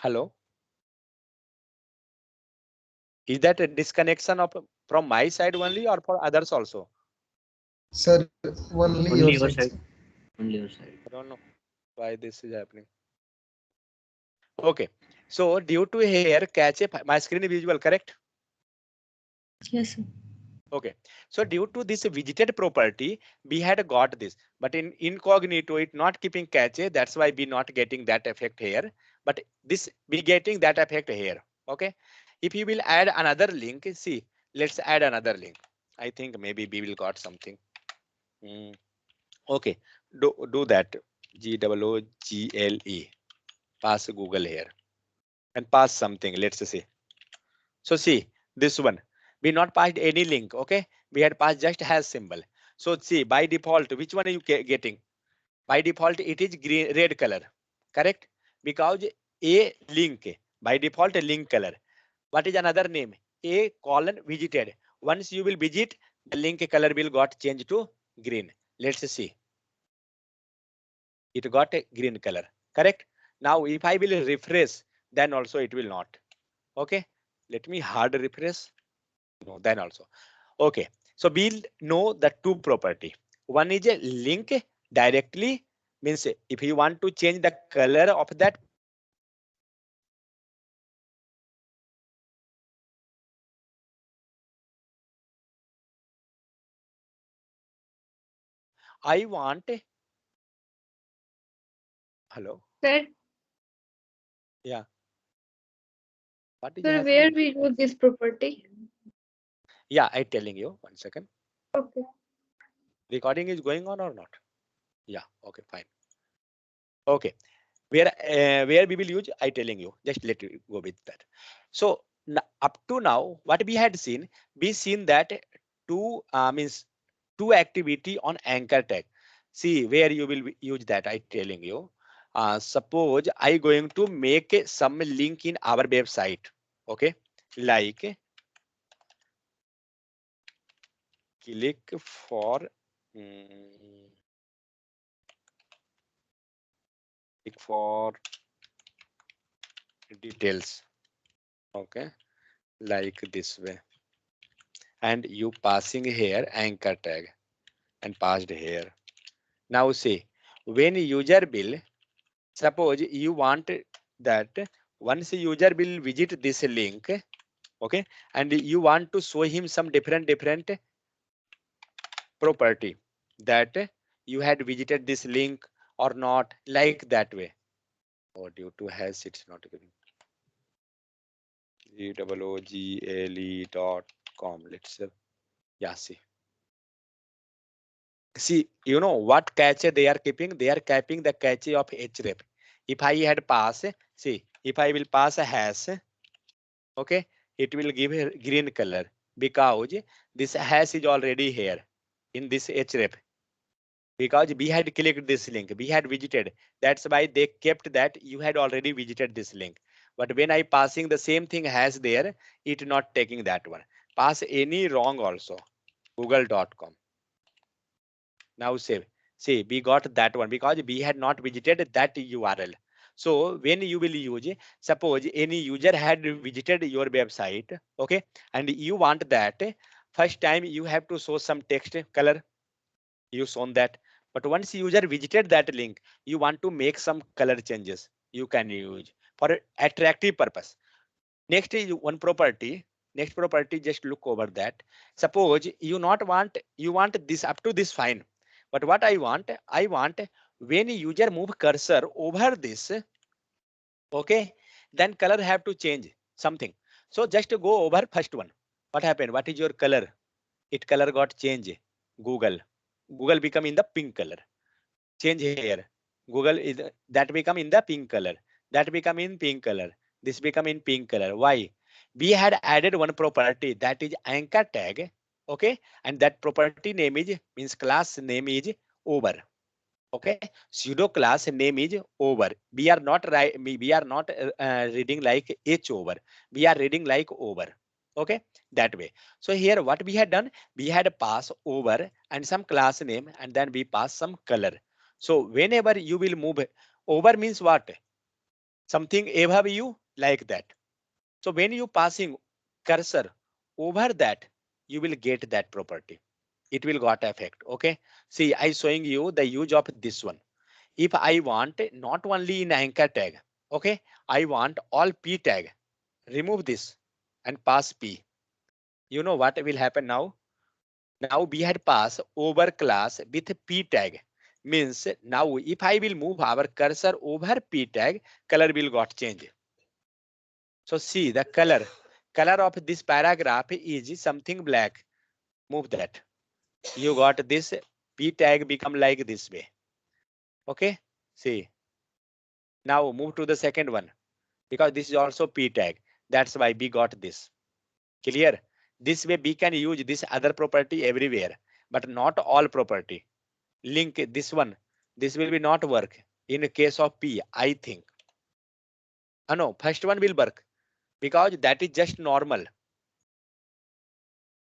Hello. Is that a disconnection of from my side only or for others also? Sir, only your Only your side, side. sir. Only your side. I don't know why this is happening. Okay. So due to here cache, my screen is visual, correct? Yes, sir. Okay. So due to this visited property, we had got this, but in incognito, it not keeping cache. That's why we not getting that effect here. But this we getting that effect here. Okay. If you will add another link, see, let's add another link. I think maybe we will got something. Hmm. Okay. Do that. GOOGLE. Pass Google here and pass something. Let's see. So see this one. We not passed any link. Okay. We had passed just has symbol. So see by default, which one are you getting? By default, it is green, red color. Correct? Because a link by default a link color. What is another name? A colon visited. Once you will visit, the link color will got changed to green. Let's see. It got a green color. Correct? Now if I will refresh, then also it will not. Okay. Let me hard refresh. No, then also. Okay. So we'll know the two property. One is a link directly, means if you want to change the color of that I want hello. Sir, Yeah. What is sir, where happening? we use this property? Yeah, I telling you 1 second. Okay. Recording is going on or not? Yeah. Okay, fine. Okay. Where we will use, I telling you. Just let you go with that. So up to now, what we had seen, we seen that two means two activity on anchor tag. See where you will use that. I telling you. Suppose I going to make some link in our website. Okay, like click for mm, click for details. Okay, like this way, and you passing here anchor tag and passed here. Now see when user will suppose you want that once user will visit this link, okay, and you want to show him some different property that you had visited this link or not, like that way. Or due to has it's not giving google.com. Let's say yeah, see you know what cache they are keeping, they are keeping the cache of href. If I had pass, see if I will pass a hash, okay, it will give a green color because this hash is already here in this href, because we had clicked this link, we had visited. That's why they kept that you had already visited this link. But when I passing the same thing has there, it not taking that one. Pass any wrong also. Google.com. Now save. See, we got that one because we had not visited that URL. So when you will use, suppose any user had visited your website, okay, and you want that first time you have to show some text color, you shown that. But once user visited that link, you want to make some color changes, you can use for attractive purpose. Next is one property. Next property, just look over that. Suppose you not want, you want this up to this fine. But what I want when user move cursor over this, okay, then color have to change something. So just to go over first one. What happened? What is your color? It color got change. Google. Google become in the pink color. Change here. Google is that become in the pink color. That become in pink color. This become in pink color. Why? We had added one property that is anchor tag. Okay, and that property name is means class name is over. Okay, pseudo class name is over. We are not we are not reading like h over. We are reading like over. Okay, that way. So here what we had done, we had pass over and some class name, and then we pass some color. So whenever you will move over means what? something above you like that. So when you passing cursor over that, you will get that property. It will got effect. Okay. See, I showing you the use of this one. If I want not only in anchor tag, okay, I want all p tag. Remove this and pass p. You know what will happen now? Now we had passed over class with p tag. Means now if I will move our cursor over p tag, color will got change. So see the color of this paragraph is something black. Move that. You got this p tag become like this way. Okay. See. Now move to the second one because this is also p tag. That's why we got this. Clear? This way we can use this other property everywhere, but not all property. Link this one. This will be not work in case of p. I think. No, first one will work because that is just normal.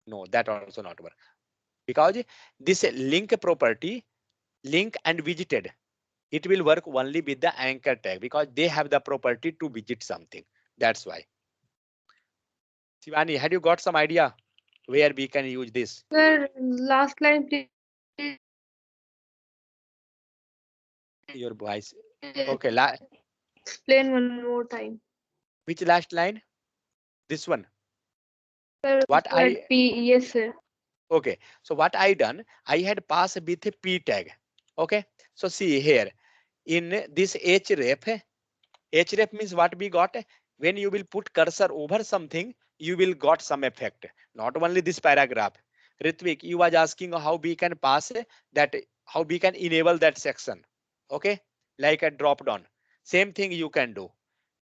No, that also not work because this link property, link and visited, it will work only with the anchor tag because they have the property to visit something. That's why. Shivani, had you got some idea where we can use this? Sir, last line, please. Your voice. Okay, Explain one more time. which last line? This one. Sir, What I P. Yes, sir. okay. So what I done? I had passed with a p tag. Okay. So see here in this href. Href means what we got? When you will put cursor over something, you will got some effect. Not only this paragraph. Ritvik, you was asking how we can pass that, how we can enable that section. Okay, like a drop down. Same thing you can do.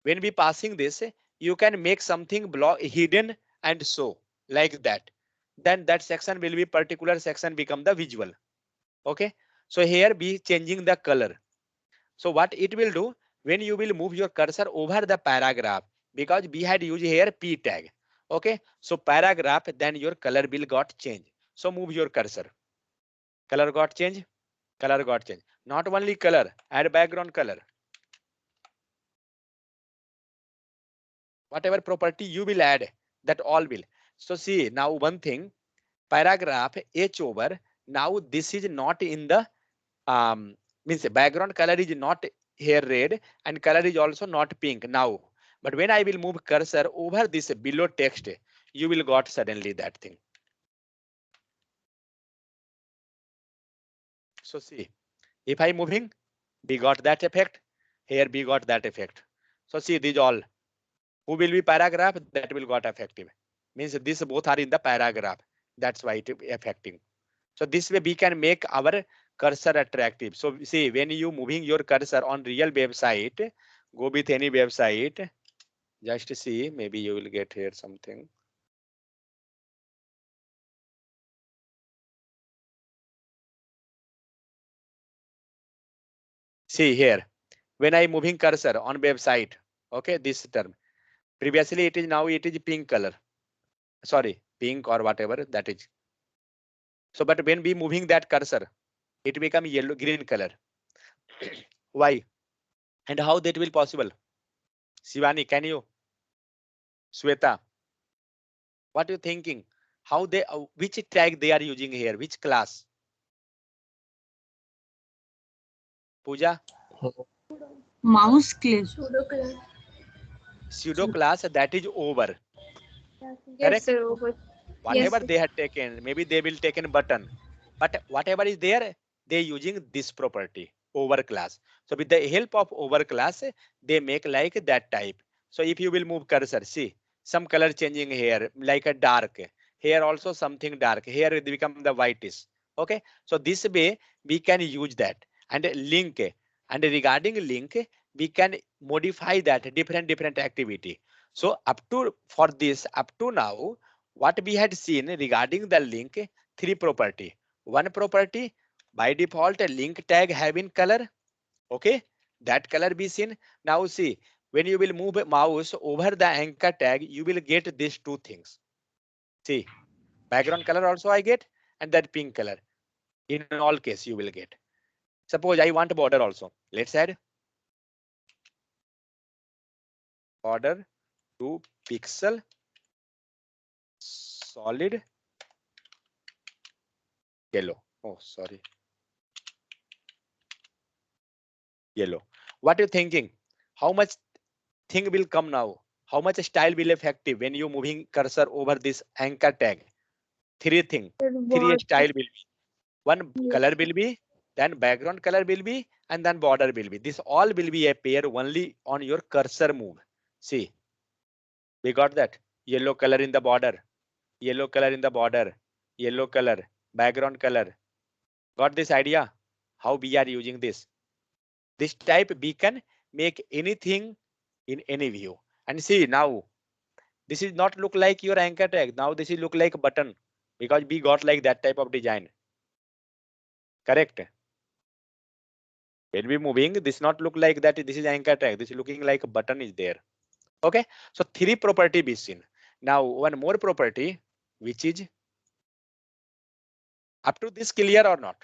When we passing this, you can make something block hidden and show like that. Then that section will be particular section become the visual. Okay, so here be changing the color. So what it will do when you will move your cursor over the paragraph, because we had used here p tag. Okay, so paragraph, then your color will got change. So move your cursor. Color got change. Color got change. Not only color, add background color. Whatever property you will add, that all will. So see now one thing, paragraph h over. Now this is not in the means background color is not here red and color is also not pink now. But when I will move cursor over this below text, you will got suddenly that thing. So see, if I moving, we got that effect. Here we got that effect. So see these all. Who will be paragraph? That will got effective. Means these both are in the paragraph. That's why it affecting. So this way we can make our cursor attractive. So see when you moving your cursor on real website, go with any website. Just see, maybe you will get here something. See here, when I moving cursor on website, okay, this term. Previously it is, now it is pink color. Sorry, pink or whatever that is. So but when we moving that cursor, it become yellow, green color. Why? And how that will possible? Shivani, can you? Sweta, what are you thinking? How they, which tag they are using here? Which class? Pooja? Mouse class. Pseudo class that is over. Yes, Correct? sir. Over. Yes, Whatever sir. they had taken, maybe they will take in button. But whatever is there, they using this property over class. So with the help of over class, they make like that type. So if you will move cursor, see some color changing here, like a dark. Here also something dark. Here it become the whitish. Okay. So this way we can use that and link. And regarding link, we can modify that different activity. So up to for this up to now, what we had seen regarding the link, three property. One property by default a link tag having color. Okay, that color be seen. Now see when you will move a mouse over the anchor tag, you will get these two things. See background color also I get and that pink color. In all case you will get. Suppose I want border also. Let's add. border to pixel solid yellow. Oh, sorry. Yellow. What are you thinking? How much thing will come now? How much style will effective when you moving cursor over this anchor tag? Three thing, Sir, three what? style will be. One Yes, color sir. will be, then background color will be, and then border will be. This all will be appear only on your cursor move. See, we got that. Yellow color in the border, yellow color in the border, yellow color, background color. Got this idea? How we are using this? This type we can make anything in any view. And see now, this is not look like your anchor tag. Now this is look like button because we got like that type of design. Correct? When we moving, this not look like that. This is anchor tag. This is looking like a button is there. Okay. So three property be seen. Now one more property, which is up to this clear or not?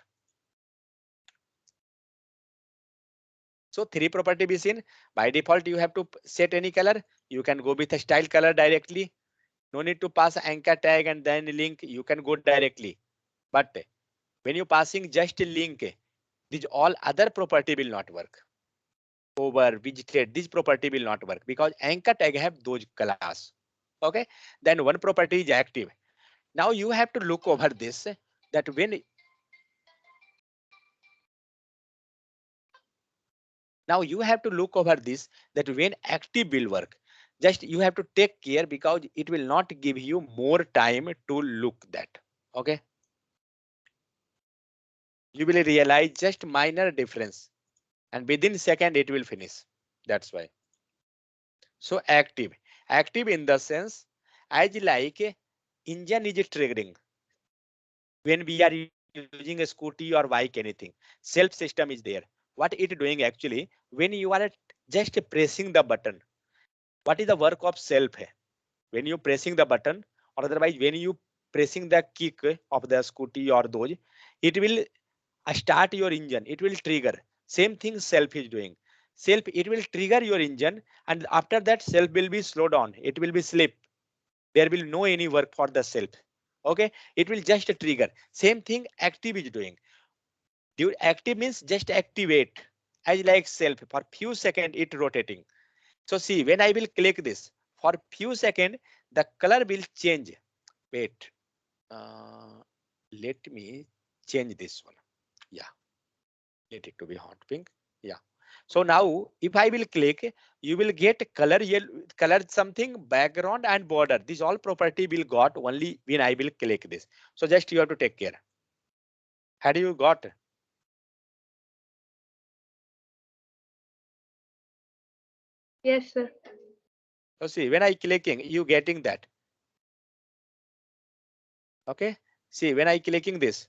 So three property be seen. By default, you have to set any color. You can go with a style color directly. No need to pass anchor tag and then link. You can go directly. But when you passing just a link, these all other property will not work. Over, visited, this property will not work because anchor tag have those class. Okay, then one property is active. Now you have to look over this that when now you have to look over this that when active will work. Just you have to take care because it will not give you more time to look that. Okay, you will realize just minor difference and within second it will finish. That's why. So active in the sense as like engine is triggering when we are using a scooty or bike anything. Self system is there. What it doing actually when you are just pressing the button. What is the work of self? When you pressing the button or otherwise when you pressing the kick of the scooty or those, it will start your engine. It will trigger. Same thing self is doing. Self it will trigger your engine and after that self will be slow down. It will be sleep. There will no any work for the self. Okay, it will just trigger. Same thing active is doing. Active means just activate as like self for few seconds it rotating. So see when I will click this for few seconds the color will change. Wait, uh, let me change this one. Yeah, let it to be hot pink. Yeah. So now if I will click, you will get color yellow, color something background and border. This all property will got only when I will click this. So just you have to take care. Had you got? Yes, sir. So see when I clicking, you getting that. Okay. See when I clicking this,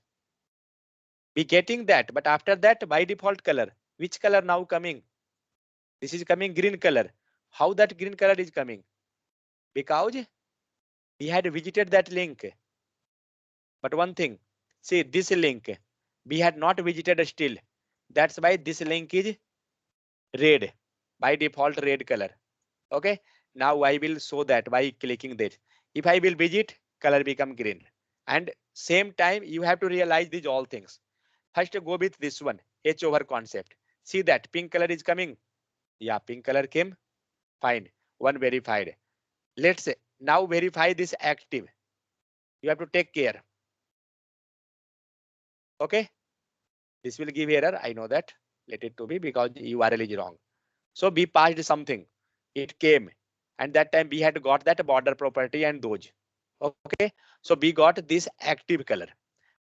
we getting that. But after that by default color, which color now coming? This is coming green color. How that green color is coming? Because we had visited that link. But one thing, see this link, we had not visited still. That's why this link is red, by default red color. Okay, now I will show that by clicking that. If I will visit, color become green. And same time you have to realize these all things. First go with this one, H over concept. See that pink color is coming. Yeah, pink color came. Fine. One verified. Let's say now verify this active. You have to take care. Okay. This will give error. I know that. Let it to be because URL is wrong. So we passed something. It came. And that time we had got that border property and those. Okay. So we got this active color.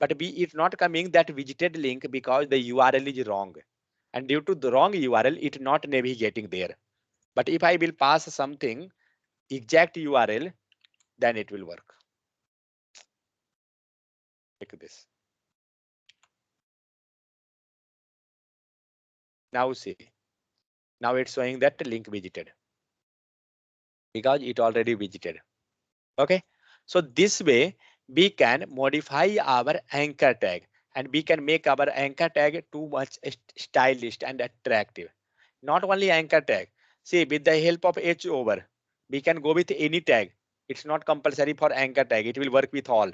But we it's not coming that visited link because the URL is wrong. And due to the wrong URL, it not navigating there. But if I will pass something exact URL, then it will work. Like this. Now see. Now it's showing that link visited because it already visited. Okay. So this way we can modify our anchor tag and we can make our anchor tag too much stylish and attractive. Not only anchor tag. See, with the help of H over, we can go with any tag. It's not compulsory for anchor tag. It will work with all.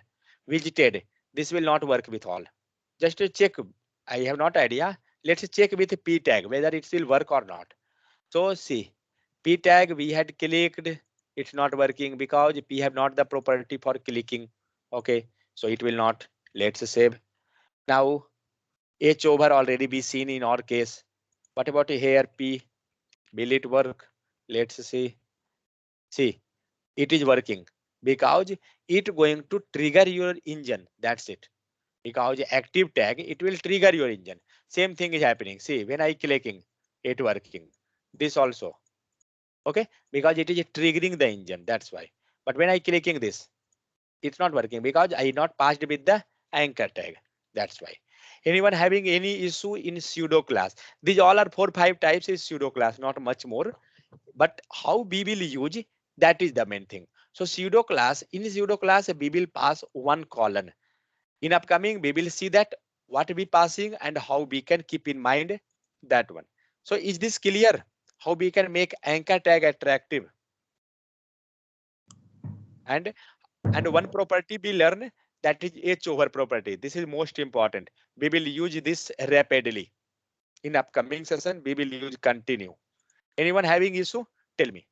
Visited. This will not work with all. Just to check. I have not idea. Let's check with P tag whether it will work or not. So see, P tag we had clicked. It's not working because P have not the property for clicking. Okay, so it will not. Let's save. Now H over already be seen in our case. What about here P? Will it work? Let's see. See, it is working because it going to trigger your engine. That's it. Because active tag, it will trigger your engine. Same thing is happening. See, when I clicking, it working. This also. Okay, because it is triggering the engine. That's why. But when I clicking this, it's not working because I not passed with the anchor tag. That's why. Anyone having any issue in pseudo class? These all are 4-5 types is pseudo class, not much more. But how we will use, that is the main thing. So pseudo class, in pseudo class we will pass one column. In upcoming we will see that what we passing and how we can keep in mind that one. So is this clear? How we can make anchor tag attractive? And one property we learn, that is H over property. This is most important. We will use this rapidly. In upcoming session we will use continue. Anyone having issue? Tell me.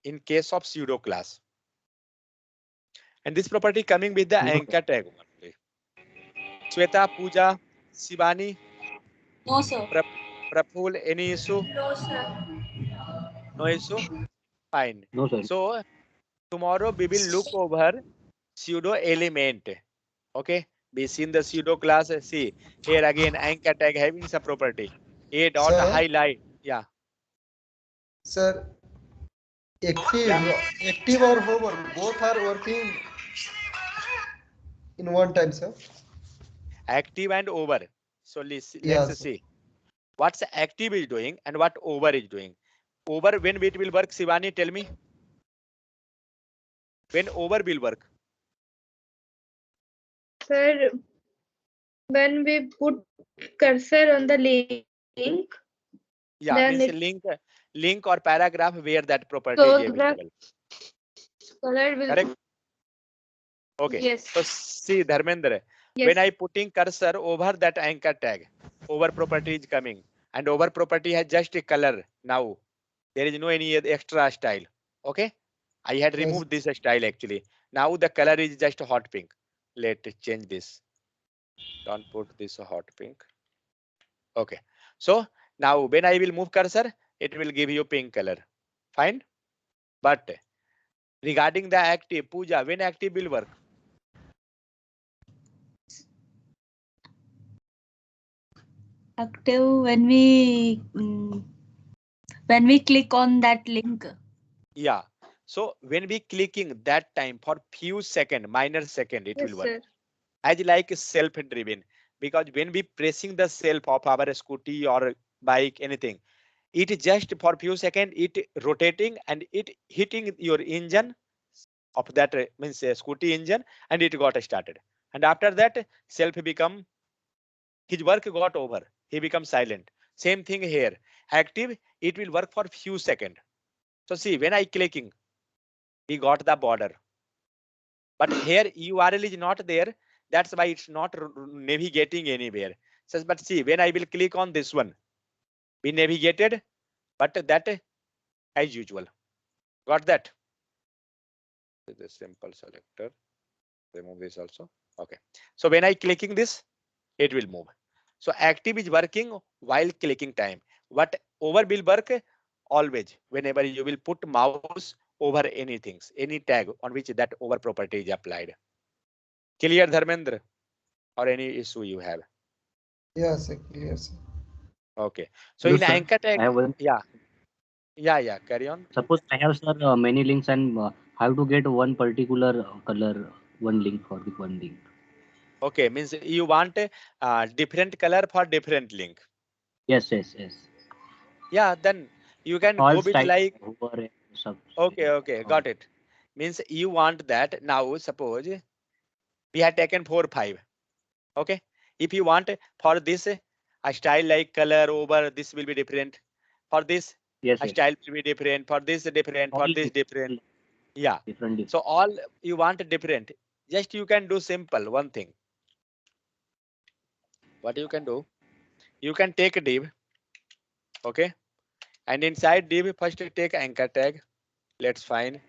In case of pseudo class. And this property coming with the anchor tag only. Sweta, Pooja, Shivani, No, sir. Praful, any issue? No, sir. No issue? Fine. No, sir. So tomorrow we will look over pseudo element. Okay, we seen the pseudo class. See here again anchor tag having some property. A dot Sir? highlight. Yeah. Sir, active, Yeah. active or hover, both are working in one time, sir. Active and over. So let's Yes. see what's active is doing and what over is doing. Over when it will work, Shivani, tell me. When over will work. Sir, when we put cursor on the link, Yeah, then means link or paragraph where that property so is the available. color will. Correct. Okay. Yes. So see Dharmendra, Yes. when I putting cursor over that anchor tag, over property is coming and over property has just a color. Now there is no any extra style. Okay. I had Yes. removed this style actually. Now the color is just hot pink. Let's change this. Don't put this hot pink. Okay. So now when I will move cursor, it will give you pink color. Fine. But regarding the active, Pooja, when active will work? Active when we click on that link. Yeah. So when we clicking that time for few second, minor second, it Yes, will work. sir. As like self-driven, because when we pressing the self of our scooty or bike, anything, it just for few second, it rotating and it hitting your engine of that means scooty engine and it got started. And after that, self become his work got over. He becomes silent. Same thing here. Active, it will work for few seconds. So see, when I clicking, we got the border. But here URL is not there. That's why it's not navigating anywhere. Says, but see, when I will click on this one, we navigated, but that as usual. Got that? The simple selector. Remove this also. Okay. So when I clicking this, it will move. So active is working while clicking time. What over will work always whenever you will put mouse over anything, any tag on which that over property is applied. Clear, Dharmendra? Or any issue you have? Yes, sir. Yes, sir. Okay. So No, in sir. anchor tag, I have one. yeah, carry on. Suppose I have, sir, many links and have to get one particular color, one link for the one link. Okay, means you want a different color for different link. Yes, yes, yes. Yeah, then you can All go with style like, over and sub. okay, got it. Means you want that now, suppose we had taken 4, 5. Okay. If you want for this a style like color over, this will be different. For this, Yes, a yes. style will be different. For this, different. For All this, different. Yeah. different. So all you want different. Just you can do simple one thing. What you can do? You can take a div. Okay. And inside div, first take anchor tag. Let's find.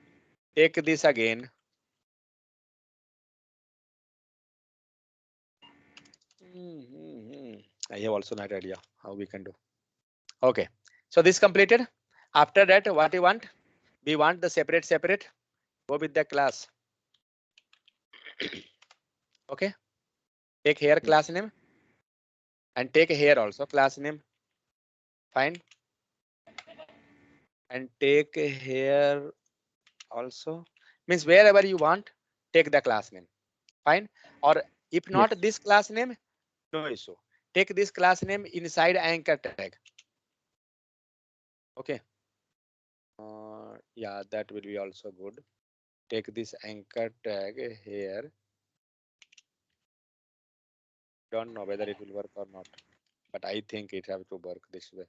Take this again. I have also not idea how we can do. Okay. So this completed. After that, what you want? We want the separate. Go with the class. Okay. Take here class name. And take here also class name. Fine. And take here also. Means wherever you want, take the class name. Fine. Or if not Yes. this class name, no issue. Take this class name inside anchor tag. Okay. Yeah, that will be also good. Take this anchor tag here. Don't know whether it will work or not, but I think it have to work this way.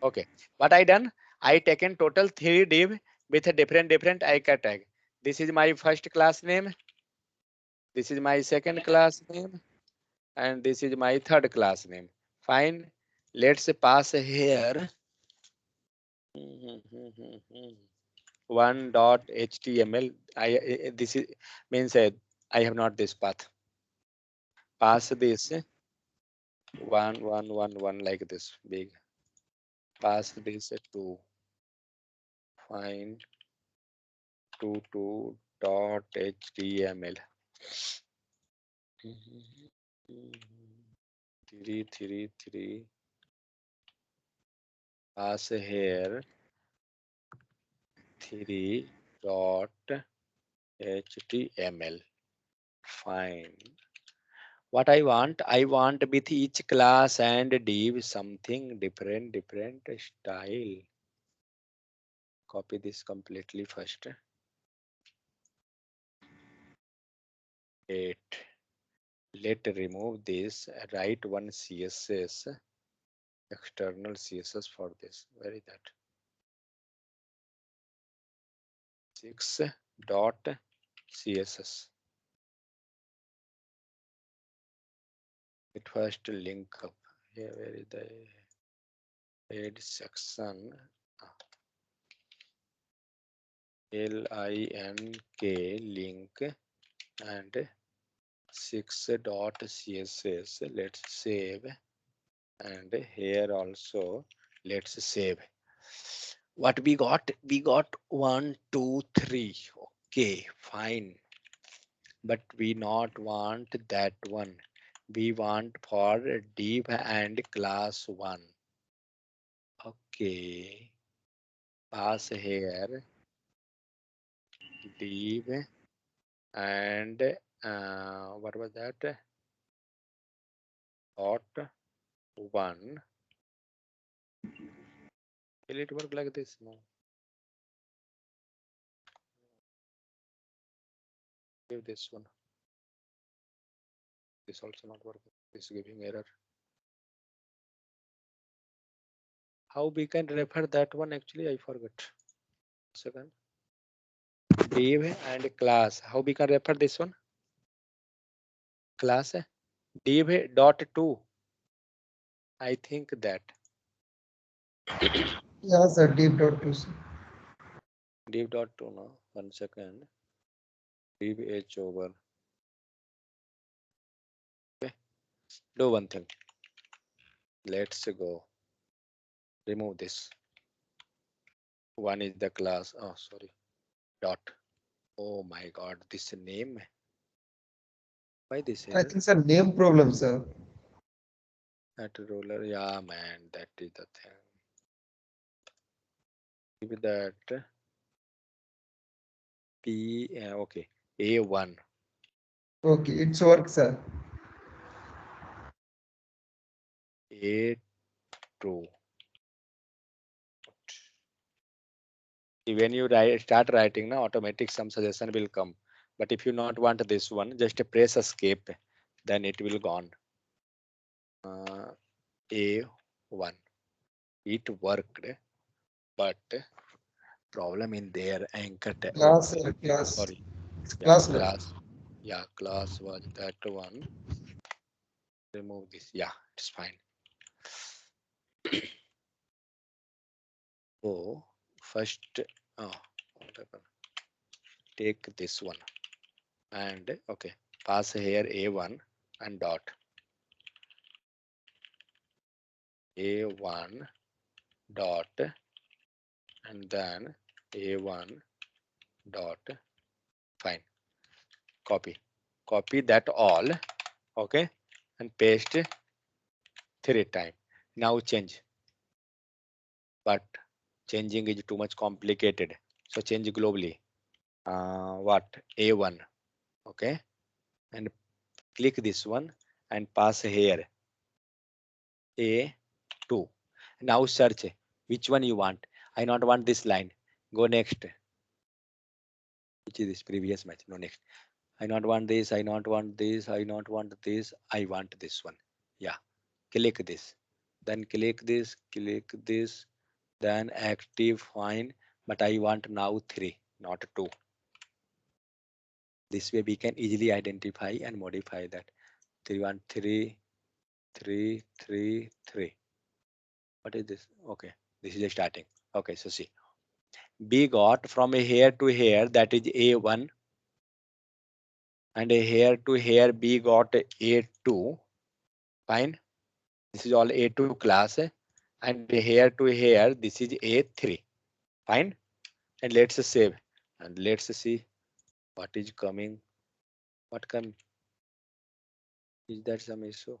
Okay, what I done? I taken total 3 div with a different anchor tag. This is my first class name. This is my second class name. And this is my third class name. Fine. Let's pass here. One.html. This is means I have not this path. Pass this 1 like this big. Pass this 2. Fine. 2.html. 3. Pass here 3.html. Fine. What I want with each class and div something different style. Copy this completely first. 8. Let remove this. Write one CSS. External CSS for this. Where is that? 6.css. It first link up. Here, where is the head section? LINK link and 6.css. Let's save. And here also let's save. What we got? We got 1, 2, 3. Okay, fine. But we not want that one. We want for div and class 1. Okay. Pass here div and what was that? Dot 1. Will it work like this? No. Give this one. This also not working. This is giving error. How we can refer that one? Actually, I forgot. Second. Div and class. How we can refer this one? Class div dot 2. I think that. Yeah, sir. Div.2. Sir. Div dot 2 no. 1 second. Div h over. Okay. Do one thing. Let's go. Remove this. One is the class. Oh, sorry. Dot. Oh my God. This name. Why this I error? think, sir, name problem, sir. At roller. Yeah, man. That is the thing. Give that. P. Okay. A1. Okay, it's work, sir. A2. When you start writing, now automatic some suggestion will come. But if you not want this one, just press escape, then it will gone. A1. It worked, but problem in their anchor tag. Class, sir, class. Sorry. It's Yeah, class. class. Yeah, class was that one. Remove this. Yeah, it's fine. So first, what happened? Take this one and okay, pass here A1 and dot. A1 dot and then A1 dot. Fine. Copy that all. Okay, and paste 3 times. Now change. But changing is too much complicated. So change globally. What? A1. Okay, and click this one and pass here A2. Now search which one you want. I not want this line. Go next. Which is this previous match? No, next. I not want this. I not want this. I not want this. I want this one. Yeah. Click this. Then click this. Click this. Then active fine. But I want now 3, not 2. This way we can easily identify and modify that. 3, 1, 3, 3, 3, 3. What is this? Okay, this is the starting. Okay, so see, B got from here to here, that is A1, and here to here B got A2. Fine, this is all A2 class, and here to here this is A3. Fine, and let's save and let's see what is coming. What come? Is that some issue?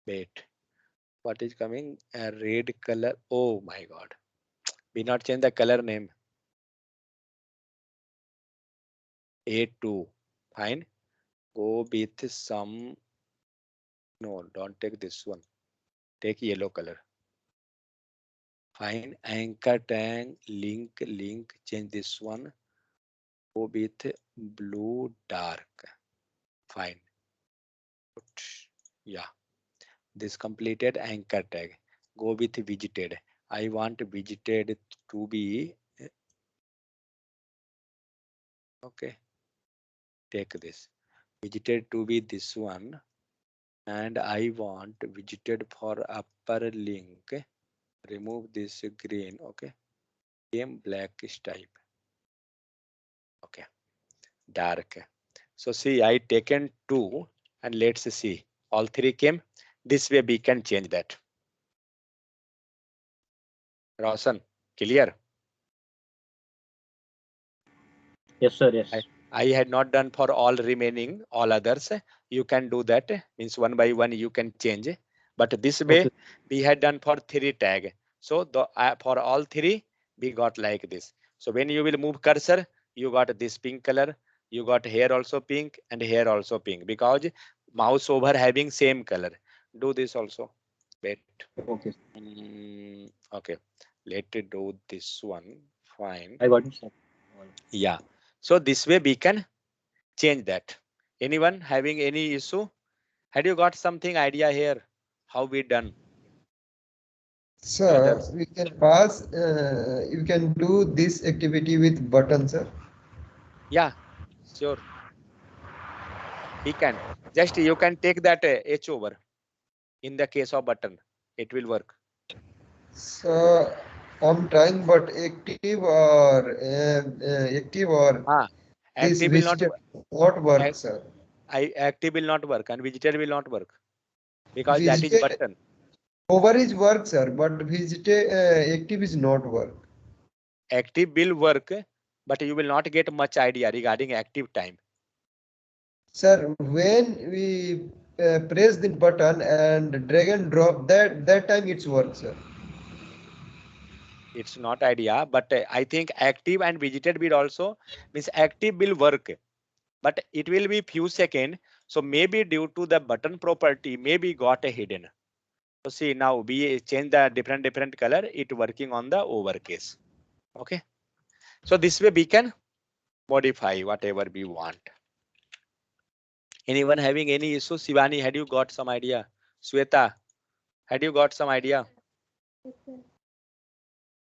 Wait, what is coming? A red color. Oh my God, we not change the color name. A2. Fine. Go with some. No, don't take this one. Take yellow color. Fine. Anchor tag link. Change this one. Go with blue dark. Fine. Yeah. This completed anchor tag. Go with visited. I want visited to be. Okay. Take this. Visited to be this one. And I want visited for upper link. Remove this green. Okay. Same black stripe. Okay. Dark. So see, I taken 2 and let's see. All 3 came. This way we can change that. Roshan, clear? Yes, sir. Yes. I had not done for all remaining, all others. You can do that. Means one by one you can change. But this way Okay. we had done for 3 tag. So the for all 3 we got like this. So when you will move cursor, you got this pink color. You got here also pink and here also pink because mouse over having same color. Do this also. Wait. Okay. Okay. Let it do this one. Fine. I got it, sir. Yeah. So this way we can change that. Anyone having any issue? Had you got something idea here? How we done? Sir, we can pass, you can do this activity with button, sir. Yeah, sure. We can. Just you can take that H over. In the case of button, it will work. So I'm trying, but active or this Active will not. visitor not work, sir. Active will not work and visitor will not work because that is Visitor button. over is work, sir, but visitor active is not work. Active will work, but you will not get much idea regarding active time. Sir, when we press the button and drag and drop, that time it's work, sir. It's not idea, but I think active and visited will also means active will work, but it will be few seconds. So maybe due to the button property, maybe got a hidden. So see now we change the different color. It working on the overcase. Okay. So this way we can modify whatever we want. Anyone having any issue? Shivani, had you got some idea? Sweta, Had you got some idea?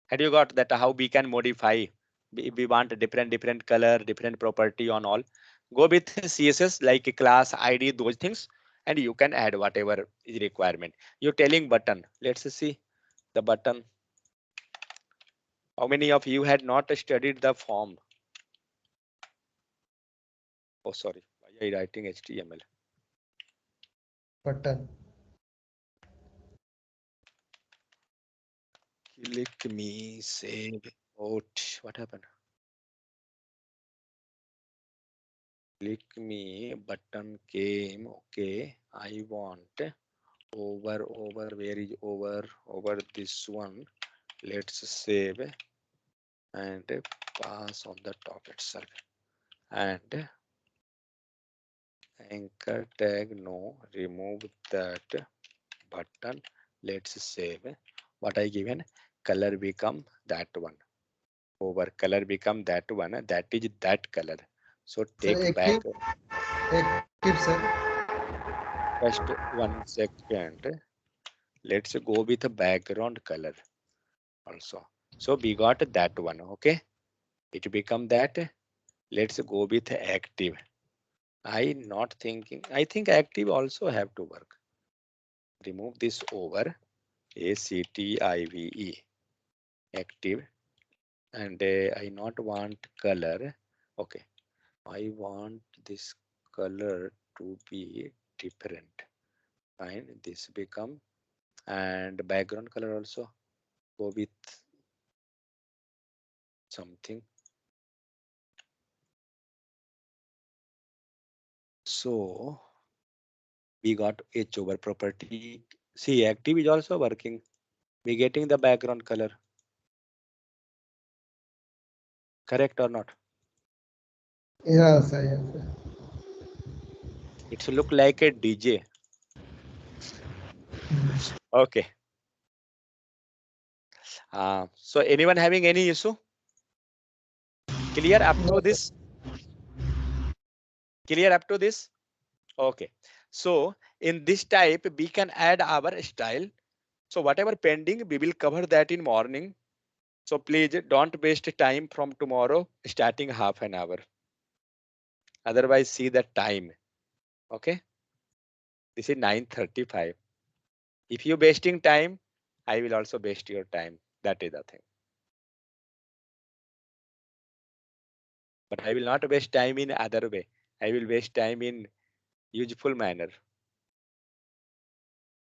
Had you got that how we can modify? We want different color, different property on all. Go with CSS like class ID, those things, and you can add whatever is requirement. You're telling button. Let's see the button. How many of you had not studied the form? Oh, sorry. Why are you writing HTML? Button. Click me, save. Out. What happened? Click me, button came. Okay. I want over, where is over this one. Let's save and pass on the top itself. And anchor tag, no, remove that button. Let's save. What I given? Color become that one. Over color become that one. That is that color. So take back. Active, sir. Just 1 second. Let's go with a background color also. So we got that one. Okay. It become that. Let's go with active. I not thinking. I think active also have to work. Remove this over. ACTIVE. Active. And I not want color. Okay. I want this color to be different. Fine. This become, and background color also go with something. So we got H over property. See, active is also working. We getting the background color. Correct or not? Yeah, sir. Yeah, sir. It's look like a DJ. Okay. So anyone having any issue? Clear up to this? Clear up to this? Okay. So in this type, we can add our style. So whatever pending, we will cover that in morning. So please don't waste time from tomorrow, starting half an hour. Otherwise, see the time. Okay. This is 9:35. If you wasting time, I will also waste your time. That is the thing. But I will not waste time in other way. I will waste time in useful manner.